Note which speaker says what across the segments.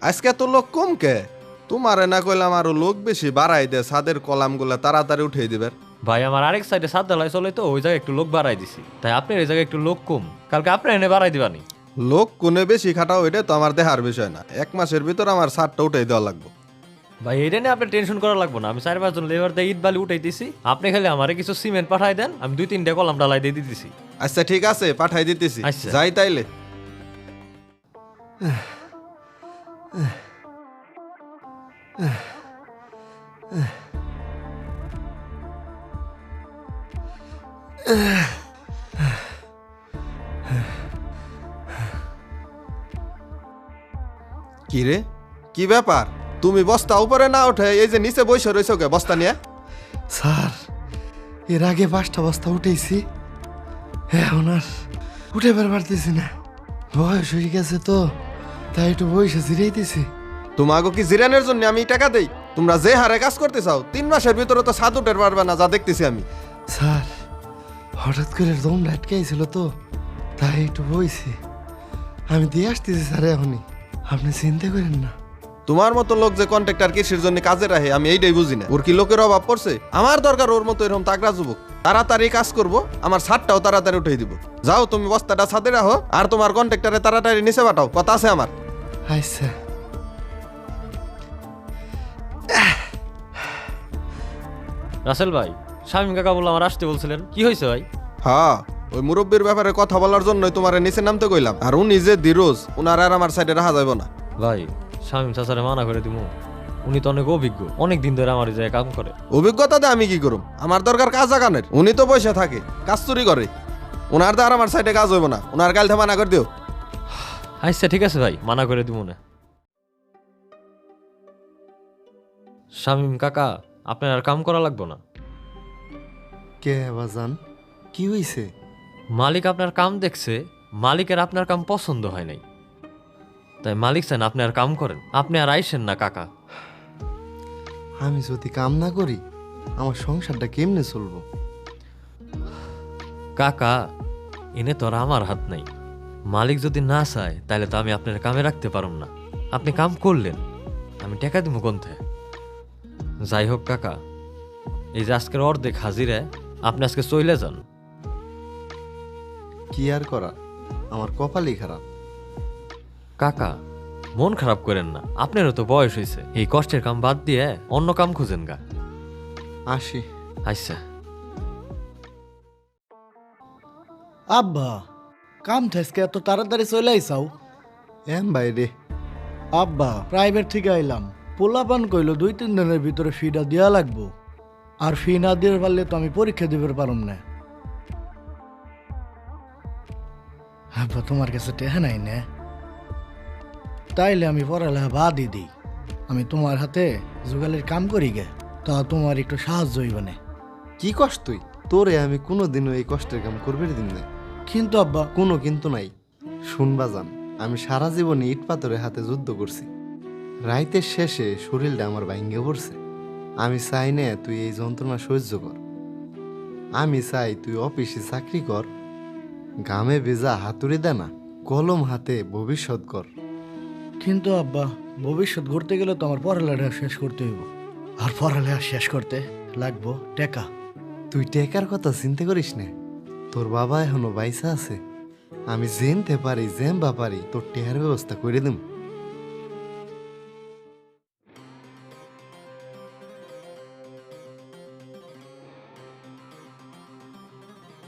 Speaker 1: আজকে তো লোক কম কে? তোমারে না কইলাম আরো লোক বেশি বাড়াই দে, ছাদের কলামগুলা তাড়াতাড়ি উঠিয়ে দিবেন।
Speaker 2: ভাই আমার আরেক সাইডে সাত ঢালাই চলে তো ওই জায়গায় একটু লোক বাড়াই দিছি, তাই আপনার এই জায়গায় একটু লোক কম, কালকে আপনি এনে বাড়াই দিবানি।
Speaker 1: লোক কোনে বেশি খাটাও এটা তো আমার দেহার বিষয় না, 1 মাসের ভিতর আমার ছাদটা উঠাই দেওয়া লাগবে।
Speaker 2: ভাই এটা নিয়ে আপনার টেনশন করা লাগবে না, আমি 4-5 জন লেবার দিয়ে ইট বালি উঠাইতেছি, আপনি খালি আমারে কিছু সিমেন্ট পাঠাই দেন, আমি 2-3টা কলাম ডালাই দিয়ে দিতেছি।
Speaker 1: আচ্ছা ঠিক আছে, পাঠাই দিতেছি।
Speaker 2: আচ্ছা।
Speaker 1: যাই তাইলে। কি রে, কি ব্যাপার? তুমি বস্তা উপরে না উঠে এই যে নিচে বসে রয়েছো কে বস্তা নিয়ে?
Speaker 3: স্যার, এর আগে 5টা বস্তা উঠেছি, এখন আর উঠে পারতেছি না। বয়স হয়ে গেছে তো, তাই একটু বয়সে জিরাইতেছি।
Speaker 1: তোমাকে কি জিরানের জন্য আমি টাকা দেই? তোমরা যে হারে কাজ করতে চাও 3 মাসের ভিতরে তো ছাদ উঠে পারবে না, যা দেখতেছি আমি।
Speaker 3: স্যার, হঠাৎ করে দমটা আটকাইছিল তো, তাই একটু বইছি। আমি দিয়ে আসতেছি স্যার এখনই, আপনি চিন্তা করেন না।
Speaker 1: তোমার মতো লোক যে কন্ট্রাক্টর কিসের জন্য কাজে রাখে আমি এইটাই বুঝি না। ওর কি লোকের অভাব পড়ছে? আমার দরকার ওর মতো এরকম তাগড়া যুবক, তাড়াতাড়ি কাজ করব, আমার ছাদটাও তাড়াতাড়ি উঠিয়ে দিব। যাও তুমি বস্তাটা ছাদে রাখো, আর তোমার কন্ট্রাক্টরে তাড়াতাড়ি নিচে পাঠাও, কথা আছে আমার।
Speaker 3: আচ্ছা।
Speaker 2: রাসেল ভাই, শামীম কাকা বললো আমার আসতে বলছিলেন, কি হয়েছে ভাই?
Speaker 1: হ্যাঁ, ওই মুরব্বীর ব্যাপারে কথা বলার জন্যই তোমার নিচে নামতে কইলাম। আর উনি যে দিরোজ, উনার আর আমার সাইডে রাখা যাইব না।
Speaker 2: ভাই শামীম চাচারে মানা করে দিব, উনি তো অনেক অভিজ্ঞ, অনেক দিন ধরে আমার এই জায়গায় কাম করে।
Speaker 1: অভিজ্ঞতাতে আমি কি করুম? আমার দরকার কাজ আগানের। উনি তো পয়সা থাকে, কাজ চুরি করে। উনার দ্বারা আমার সাইডে কাজ হইব না, উনার কাল থেকে মানা করে দিও।
Speaker 2: আচ্ছা ঠিক আছে ভাই, মানা করে দিব না। শামীম কাকা, আপনার আর কাম করা লাগবে না।
Speaker 3: কে বাজান, কি হইছে?
Speaker 2: মালিক আপনার কাম দেখছে, মালিকের আপনার কাম পছন্দ হয় নাই, তাই মালিক চান আপনি আর কাম করেন, আপনি আর আইসেন না কাকা।
Speaker 3: আমি যদি কাম না করি আমার সংসারটা কেমনে চলবো?
Speaker 2: কাকা, এনে তো আর আমার হাত নাই, মালিক যদি না চায় তাহলে তো আমি আপনার কামে রাখতে পারব না। আপনি কাম করলেন, আমি টাকা দিব কোনথে? যাই হোক কাকা, এই যে আজকের অর্ধেক হাজিরে আপনি আজকে চলে যান।
Speaker 3: কি আর করা, আমার কপালই খারাপ।
Speaker 2: কাকা, মন খারাপ করেন না, আপনারও তো বয়স হয়েছে, এই কষ্টের কাম বাদ দিয়ে অন্য কাম খুঁজেন গা।
Speaker 3: আসি।
Speaker 2: আচ্ছা।
Speaker 4: আব্বা, কাম ঠেসকে এত তাড়াতাড়ি চলে আইসাও?
Speaker 3: বাইরে।
Speaker 4: আব্বা, প্রাইভেট থেকে আইলাম, পোলাপান কইলো 2-3 দিনের ভিতরে ফিটা দেওয়া লাগবো, আর ফি না দিয়ে পারলে তো আমি পরীক্ষা দিতে পারম না। আব্বা, তোমার কাছে টেহা নাই না? তাইলে আমি পড়ালেখা বাদই দিই, আমি তোমার হাতে জোগালির কাম করি গে, তা তোমার একটু সাহায্য হইব না।
Speaker 3: কি কষ্ট তুই? তোরে আমি কোনোদিনও এই কষ্টের কাম করবে দিন না।
Speaker 4: কিন্তু আব্বা,
Speaker 3: কোনো কিন্তু নাই। শুনবা যান, আমি সারা জীবনে ইট পাথরের হাতে যুদ্ধ করছি, রাইতের শেষে শরীরটা আমার ভাঙ্গে পড়ছে। আমি চাই না তুই এই যন্ত্রণা সহ্য কর, আমি চাই তুই অফিসে চাকরি কর, ঘামে ভেজা হাতুড়ি দে না, কলম হাতে ভবিষ্যৎ কর।
Speaker 4: কিন্তু আব্বা, ভবিষ্যৎ গড়তে গেলে তো আমার পড়ালেখা শেষ করতে হইব, আর পড়ালেখা শেষ করতে লাগবো টাকা।
Speaker 3: তুই টেকার কথা চিন্তা করিস না, তোর বাবা এখনো বাইসা আছে, আমি জেনতে পারি জেমবা পারি তোর টেহার ব্যবস্থা করে দিম।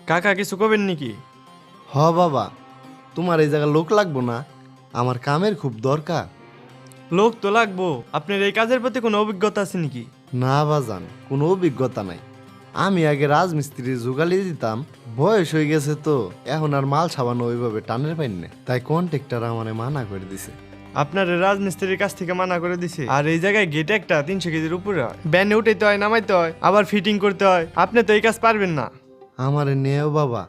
Speaker 5: কাকা কিছু কবেন নাকি?
Speaker 3: হ বাবা, তোমার এই জায়গা লোক লাগবো না, আমার কামের খুব দরকার।
Speaker 5: লোক তো লাগবো, আপনার এই কাজের প্রতি কোনো অভিজ্ঞতা আছে নাকি?
Speaker 3: না বাজান, কোনো অভিজ্ঞতা নাই। আমি আগে রাজমিস্ত্রির জোগালি দিতাম, বয়স হয়ে গেছে তো এখন আর মাল সাবানো ওইভাবে টানের পাইন না, তাই কন্ট্রাক্টর আমারে মানা করে দিছে।
Speaker 5: আপনার রাজমিস্ত্রির কাছ থেকে মানা করে দিছে, আর এই জায়গায় গেট একটা 300 কেজির উপরে হয়, ব্যানে উঠাইতে হয়, নামাইতে হয়, আবার ফিটিং করতে হয়, আপনি তো এই কাজ পারবেন না।
Speaker 3: আমারে নেও বাবা,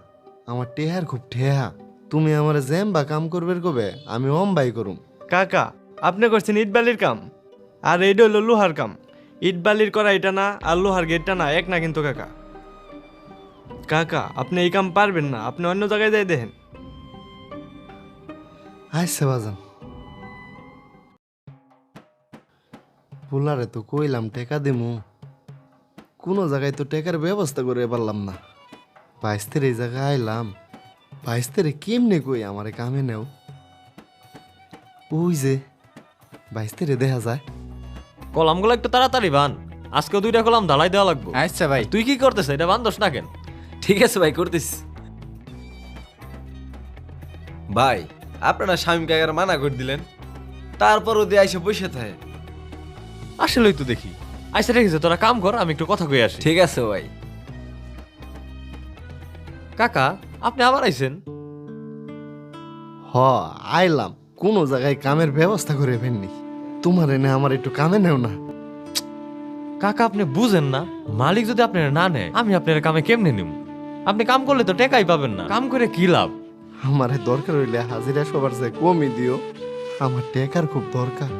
Speaker 3: আমার টেহার খুব ঠেহা, তুমি আমারে জেমবা কাম করবে কবে, আমি অম্বাই করুম।
Speaker 5: কাকা, আপনি করছেন ইট বালির কাম, আর এইটা হলো লোহার কাম। ইট বালির করা এটা না, আর লোহার গেটটা না এক না কিন্তু কাকা। কাকা, আপনি এই কাম পারবেন না, আপনি অন্য জায়গায় যাই দেখেন।
Speaker 3: আচ্ছা বাজান। পোলারে তো কইলাম টেকা দিমু, কোনো জায়গায় তো টেকার ব্যবস্থা করে পারলাম না। বাইস্তের এই জায়গায় আইলাম, বাইস্তের কেমনে কই আমারে কামে নেও। ওই যে বাইস্তের দেখা যায়।
Speaker 2: কলামগুলো একটু তাড়াতাড়ি বান, আজকে 2টা কলাম ঢালাই দেওয়া লাগবে।
Speaker 6: আচ্ছা ভাই,
Speaker 2: তুই কি করতেছ, এটা বান্ধস না কেন?
Speaker 6: ঠিক আছে ভাই, করতেছি।
Speaker 7: ভাই আপনারা স্বামী কাকার মানা করে দিলেন, তারপরও দিয়ে আইসে বসে থাকে।
Speaker 2: আসলেই তো দেখি। আচ্ছা ঠিক আছে, তোরা কাম কর, আমি একটু কথা কই আসি।
Speaker 6: ঠিক আছে ভাই।
Speaker 2: কাকা, আপনি আবার আইছেন?
Speaker 3: হ আইলাম, কোনো জায়গায় কামের ব্যবস্থা করে ফেলনি। তোমার এনে আমার একটু কামে নেও না।
Speaker 2: কাকা আপনি বুঝেন না, মালিক যদি আপনার না নেয় আমি আপনার কামে কেমনে নিব? আপনি কাম করলে তো টেকাই পাবেন না, কাম করে কি লাভ?
Speaker 3: আমার দরকার হইলে হাজিরা সবার চেয়ে কমই দিও। আমার টেকার খুব দরকার।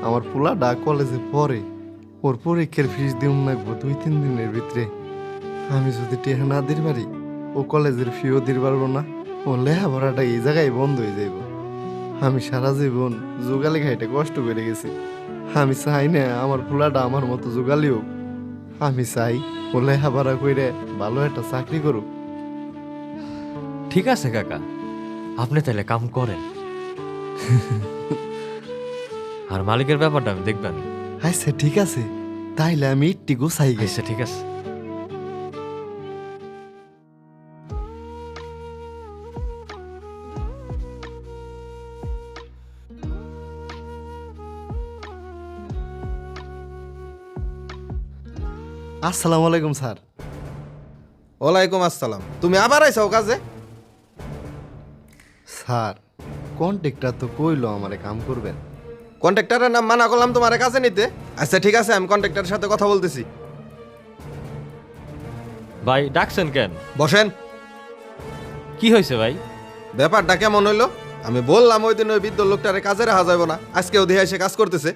Speaker 3: আমার পোলাটা কলেজে পড়ে, ওর পরীক্ষার ফিস দিউম লাগবো 2-3 দিনের ভিতরে। আমি যদি টেকা না দিতে পারি, ও কলেজের ফিও দিতে পারবো না। ও লেখাপড়াটা এই জায়গায় বন্ধ হয়ে যাইব। আমি সারা জীবন জোগালি খাইতে কষ্ট করে গেছি। আমি চাই না আমার পোলাটা আমার মতো জোগালি হোক। আমি চাই ও লেখাপড়া করে ভালো একটা চাকরি করুক।
Speaker 2: ঠিক আছে কাকা, আপনি তাহলে কাম করেন। আর মালিকের ব্যাপারটা আমি দেখবেন।
Speaker 3: আচ্ছা ঠিক আছে, তাইলে আমি একটি গোছাই গেছি।
Speaker 2: আচ্ছা ঠিক আছে।
Speaker 3: আসসালামু আলাইকুম স্যার।
Speaker 1: ওয়ালাইকুম আসসালাম। তুমি আবার আইসাও কাজে?
Speaker 3: স্যার কন্ট্রাক্টর তো কইলো আমারে কাম করবেন।
Speaker 1: কন্ট্রাক্টরের নাম মানা করলাম তোমার কাছে নিতে। আচ্ছা ঠিক আছে, আমি কন্ট্রাক্টরের সাথে কথা বলতেছি।
Speaker 2: ভাই ডাকছেন কেন?
Speaker 1: বসেন।
Speaker 2: কি হয়েছে ভাই?
Speaker 1: ব্যাপারটা কেমন হইলো? আমি বললাম ওই দিন ওই বৃদ্ধ লোকটারে কাজে রাখা যাবে না, আজকেও দেহে এসে কাজ করতেছে।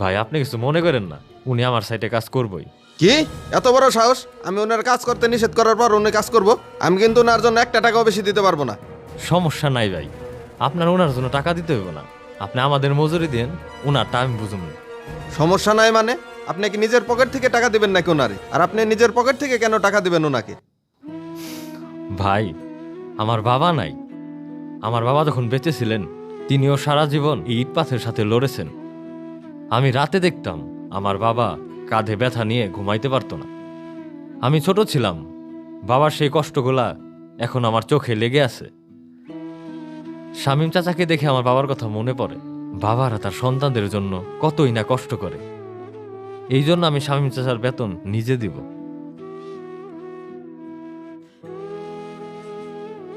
Speaker 2: ভাই আপনি কিছু মনে করেন না, উনি আমার সাইটে কাজ করবই।
Speaker 1: কি এত বড় সাহস? আমি ওনার কাজ করতে নিষেধ করার পর উনি কাজ করব? আমি কিন্তু ওনার জন্য 1 টাকাও বেশি দিতে পারবো না।
Speaker 2: সমস্যা নাই ভাই, আপনার ওনার জন্য টাকা দিতে হইব না, আপনি আমাদের মজুরি দেন, ওনারটা আমি বুঝুন।
Speaker 1: সমস্যা নাই মানে? আপনি কি নিজের পকেট থেকে টাকা দিবেন নাকি ওনারে? আর আপনি নিজের পকেট থেকে কেন টাকা দিবেন ওনাকে?
Speaker 2: ভাই আমার বাবা নাই, আমার বাবা যখন বেঁচে ছিলেন তিনিও সারা জীবন ইট পাথরের সাথে লড়েছেন। আমি রাতে দেখতাম আমার বাবা কাঁধে ব্যথা নিয়ে ঘুমাইতে পারতো না। আমি ছোট ছিলাম, বাবার সেই কষ্টগুলা এখন আমার চোখে লেগে আছে। শামীম চাচাকে দেখে আমার বাবার কথা মনে পড়ে। বাবারা তার সন্তানদের জন্য কতই না কষ্ট করে। এই জন্য আমি শামীম চাচার বেতন নিজে দিব।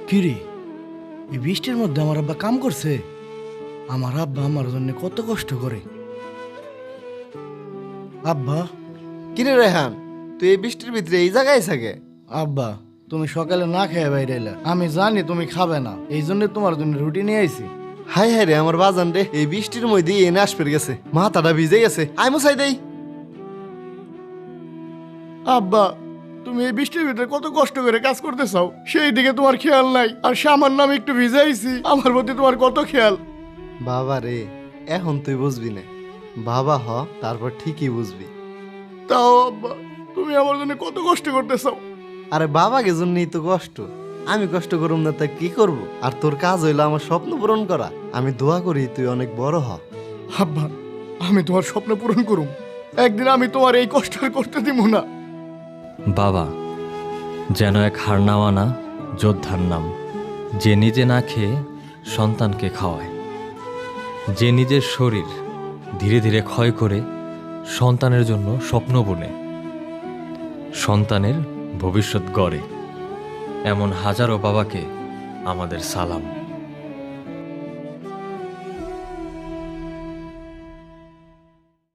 Speaker 4: কিরে, এই বৃষ্টির মধ্যে আমার আব্বা কাম করছে? আমার আব্বা আমার জন্য কত কষ্ট করে। আব্বা,
Speaker 3: কিরে রেহান, তুই এই বৃষ্টির ভিতরে এই জায়গায় থাকে?
Speaker 4: আব্বা তুমি সকালে না খেয়ে বাইরে এলে, আমি জানি তুমি খাবে না, এই জন্য তোমার জন্য রুটি নিয়ে আইছি।
Speaker 3: হাই হাই রে আমার বাজান রে, এই বৃষ্টির মধ্যে এনে আসপের গেছে, মাথাটা ভিজে গেছে। আই মুসাই দেই।
Speaker 4: আব্বা তুমি এই বৃষ্টির ভিতরে কত কষ্ট করে কাজ করতে চাও, সেই দিকে তোমার খেয়াল নাই। আর সামান্য আমি একটু ভিজাইছি, আমার প্রতি তোমার কত খেয়াল।
Speaker 3: বাবা রে, এখন তুই বুঝবি না। বাবা হ, তারপর ঠিকই বুঝবি।
Speaker 4: তাও আব্বা তুমি আমার জন্য কত কষ্ট করতে চাও।
Speaker 3: আরে বাবাকে জন্যই তো কষ্ট, আমি কষ্ট করুম না তা কি করব? আর তোর কাজ হইলো আমার স্বপ্ন পূরণ করা। আমি দোয়া করি তুই অনেক বড় হ।
Speaker 4: আব্বা আমি তোমার স্বপ্ন পূরণ করুম, একদিন আমি তোমার এই কষ্ট আর করতে দিব না।
Speaker 2: বাবা যেন এক হারনাওয়ানা যোদ্ধার নাম, যে নিজে না খেয়ে সন্তানকে খাওয়ায়, যে নিজের শরীর ধীরে ধীরে ক্ষয় করে সন্তানের জন্য স্বপ্ন বুনে, সন্তানের ভবিষ্যৎ গড়ে। এমন হাজারো বাবাকে আমাদের সালাম।